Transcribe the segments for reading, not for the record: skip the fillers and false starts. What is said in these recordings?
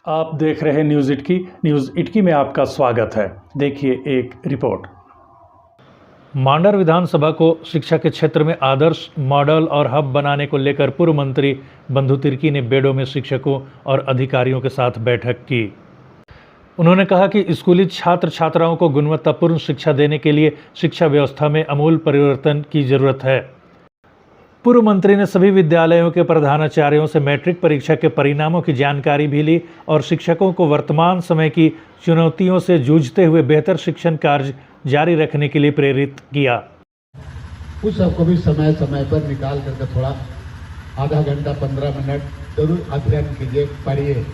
आप देख रहे हैं न्यूज़ इटकी। न्यूज़ इटकी में आपका स्वागत है। देखिए एक रिपोर्ट। मांडर विधानसभा को शिक्षा के क्षेत्र में आदर्श मॉडल और हब बनाने को लेकर पूर्व मंत्री बंधु तिर्की ने बेडो में शिक्षकों और अधिकारियों के साथ बैठक की। उन्होंने कहा कि स्कूली छात्र छात्राओं को गुणवत्तापूर्ण शिक्षा देने के लिए शिक्षा व्यवस्था में आमूल परिवर्तन की जरूरत है। पूर्व मंत्री ने सभी विद्यालयों के प्रधानाचार्यों से मैट्रिक परीक्षा के परिणामों की जानकारी भी ली और शिक्षकों को वर्तमान समय की चुनौतियों से जूझते हुए बेहतर शिक्षण कार्य जारी रखने के लिए प्रेरित किया। उस सबको भी समय समय पर निकाल करके थोड़ा आधा घंटा 15 मिनट जरूर अध्ययन कीजिए, पढ़िए।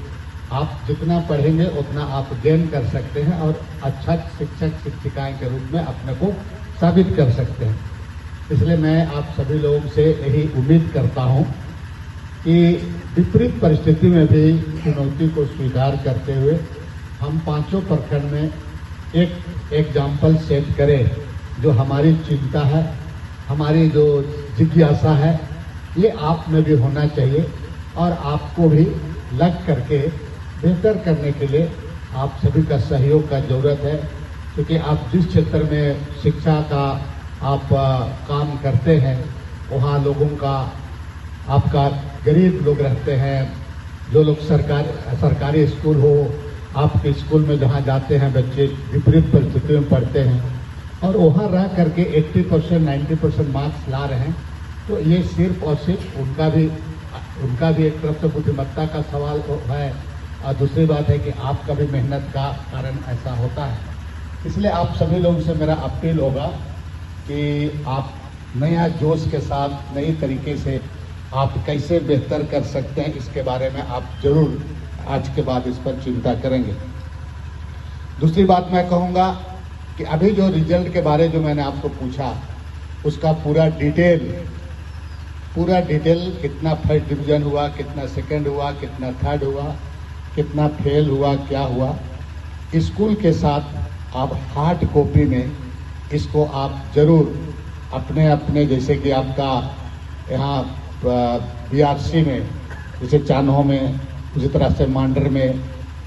आप जितना पढ़ेंगे उतना आप गेन कर सकते हैं और अच्छा शिक्षक शिक्षिकाएं के रूप में अपने को साबित कर सकते हैं। इसलिए मैं आप सभी लोगों से यही उम्मीद करता हूं कि विपरीत परिस्थिति में भी चुनौती को स्वीकार करते हुए हम पांचों प्रखंड में एक एग्जाम्पल सेट करें। जो हमारी चिंता है, हमारी जो जिज्ञासा है, ये आप में भी होना चाहिए और आपको भी लग करके बेहतर करने के लिए आप सभी का सहयोग का जरूरत है। क्योंकि आप जिस क्षेत्र में शिक्षा का आप काम करते हैं वहाँ लोगों का, आपका गरीब लोग रहते हैं, जो लोग सरकारी स्कूल हो, आपके स्कूल में जहाँ जाते हैं बच्चे विपरीत परिस्थितियों में पढ़ते हैं और वहाँ रह करके 80% 90% मार्क्स ला रहे हैं, तो ये सिर्फ और सिर्फ उनका भी एक तरफ से बुद्धिमत्ता का सवाल है और दूसरी बात है कि आपका भी मेहनत का कारण ऐसा होता है। इसलिए आप सभी लोगों से मेरा अपील होगा कि आप नया जोश के साथ नई तरीके से आप कैसे बेहतर कर सकते हैं, इसके बारे में आप जरूर आज के बाद इस पर चिंता करेंगे। दूसरी बात मैं कहूँगा कि अभी जो रिजल्ट के बारे जो मैंने आपको पूछा, उसका पूरा डिटेल कितना फर्स्ट डिवीजन हुआ, कितना सेकंड हुआ, कितना थर्ड हुआ, कितना फेल हुआ, क्या हुआ, स्कूल के साथ आप हार्ड कॉपी में इसको आप जरूर अपने जैसे कि आपका यहाँ BRC में, जैसे चान्हो में, उसी तरह से मांडर में,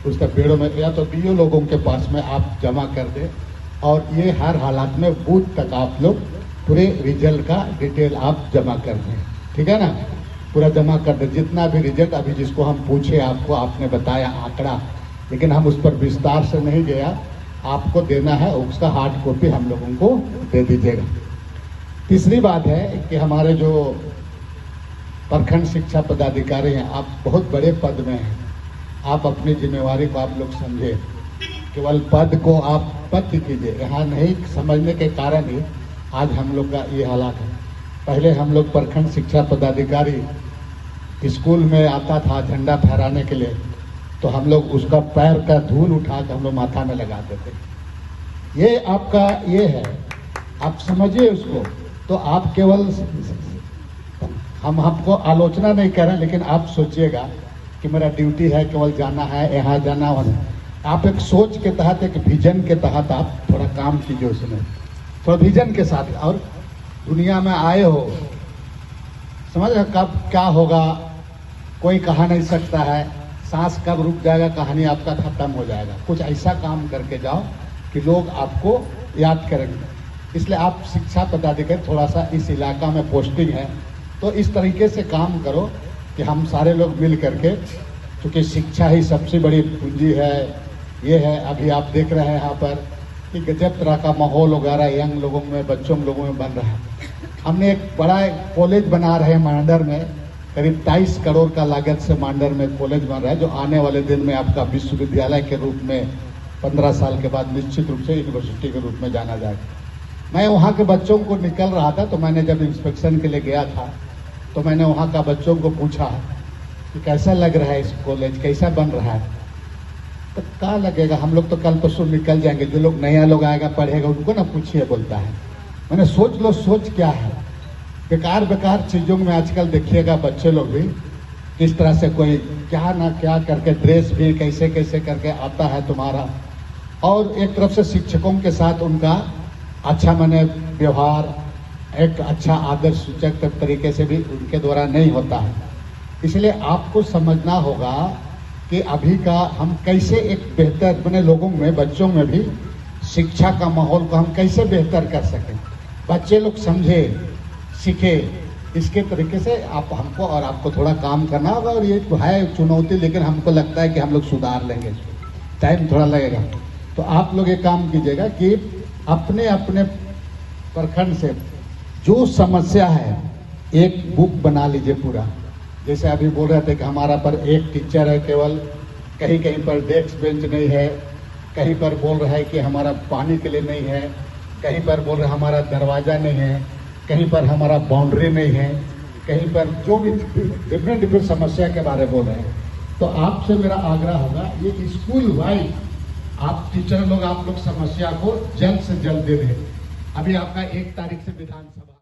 उसका पेड़ों में, या तो BO लोगों के पास में आप जमा कर दें और ये हर हालात में बूथ तक आप लोग पूरे रिजल्ट का डिटेल आप जमा कर दें। ठीक है ना, पूरा जमा कर दें। जितना भी रिजल्ट अभी जिसको हम पूछे आपको, आपने बताया आंकड़ा, लेकिन हम उस पर विस्तार से नहीं गया, आपको देना है, उसका हार्ड कॉपी हम लोगों को दे दीजिएगा। तीसरी बात है कि हमारे जो प्रखंड शिक्षा पदाधिकारी हैं, आप बहुत बड़े पद में हैं, आप अपनी जिम्मेवारी को आप लोग समझे। केवल पद को आप पद कीजिए, यहाँ नहीं समझने के कारण ही आज हम लोग का ये हालात है। पहले हम लोग प्रखंड शिक्षा पदाधिकारी स्कूल में आता था झंडा फहराने के लिए, तो हम लोग उसका पैर का धूल उठा कर हम लोग माथा में लगाते थे। ये आपका ये है, आप समझिए उसको। तो आप केवल, हम आपको आलोचना नहीं कर रहे, लेकिन आप सोचिएगा कि मेरा ड्यूटी है, केवल जाना है, यहाँ जाना वहाँ। आप एक सोच के तहत, एक विजन के तहत आप थोड़ा काम कीजिए उसमें, थोड़ा विजन के साथ। और दुनिया में आए हो, समझ रहे कब क्या होगा कोई कहा नहीं सकता है, सांस कब रुक जाएगा, कहानी आपका खत्म हो जाएगा। कुछ ऐसा काम करके जाओ कि लोग आपको याद करेंगे। इसलिए आप शिक्षा पदाधिकारी, थोड़ा सा इस इलाका में पोस्टिंग है, तो इस तरीके से काम करो कि हम सारे लोग मिल करके, क्योंकि शिक्षा ही सबसे बड़ी पूंजी है। ये है, अभी आप देख रहे हैं यहाँ पर कि गजब तरह का माहौल वगैरह यंग लोगों में, बच्चों लोगों में बन रहा है। हमने एक बड़ा कॉलेज बना रहे हैं मांडर में, करीब 23 करोड़ का लागत से मांडर में कॉलेज बन रहा है, जो आने वाले दिन में आपका विश्वविद्यालय के रूप में 15 साल के बाद निश्चित रूप से यूनिवर्सिटी के रूप में जाना जाएगा। मैं वहाँ के बच्चों को निकल रहा था, तो मैंने जब इंस्पेक्शन के लिए गया था, तो मैंने वहाँ का बच्चों को पूछा कि कैसा लग रहा है इस कॉलेज, कैसा बन रहा है। तो क्या लगेगा, हम लोग तो कल परसों निकल जाएंगे, जो लोग नया लोग आएगा पढ़ेगा उनको ना पूछिए, बोलता है। मैंने सोच लो, सोच क्या है, बेकार चीजों में आजकल देखिएगा बच्चे लोग भी किस तरह से कोई क्या ना क्या करके, ड्रेस भी कैसे कैसे करके आता है तुम्हारा। और एक तरफ से शिक्षकों के साथ उनका अच्छा माने व्यवहार, एक अच्छा आदर्श सूचक तरीके से भी उनके द्वारा नहीं होता है। इसलिए आपको समझना होगा कि अभी का हम कैसे एक बेहतर अपने लोगों में, बच्चों में भी शिक्षा का माहौल को हम कैसे बेहतर कर सकें, बच्चे लोग समझे, सीखे। इसके तरीके से आप हमको और आपको थोड़ा काम करना होगा, और ये है चुनौती, लेकिन हमको लगता है कि हम लोग सुधार लेंगे। टाइम थोड़ा लगेगा, तो आप लोग ये काम कीजिएगा कि अपने अपने प्रखंड से जो समस्या है एक बुक बना लीजिए पूरा। जैसे अभी बोल रहे थे कि हमारा पर एक टीचर है केवल, कहीं कहीं पर डेस्क बेंच नहीं है, कहीं पर बोल रहा है कि हमारा पानी के लिए नहीं है, कहीं पर बोल रहे हमारा दरवाज़ा नहीं है, कहीं पर हमारा बाउंड्री नहीं है, कहीं पर जो भी डिफरेंट समस्या के बारे में बोल रहे हैं। तो आपसे मेरा आग्रह होगा, ये स्कूल वाइज आप टीचर लोग, आप लोग समस्या को जल्द से जल्द दे दें। अभी आपका 1 तारीख से विधानसभा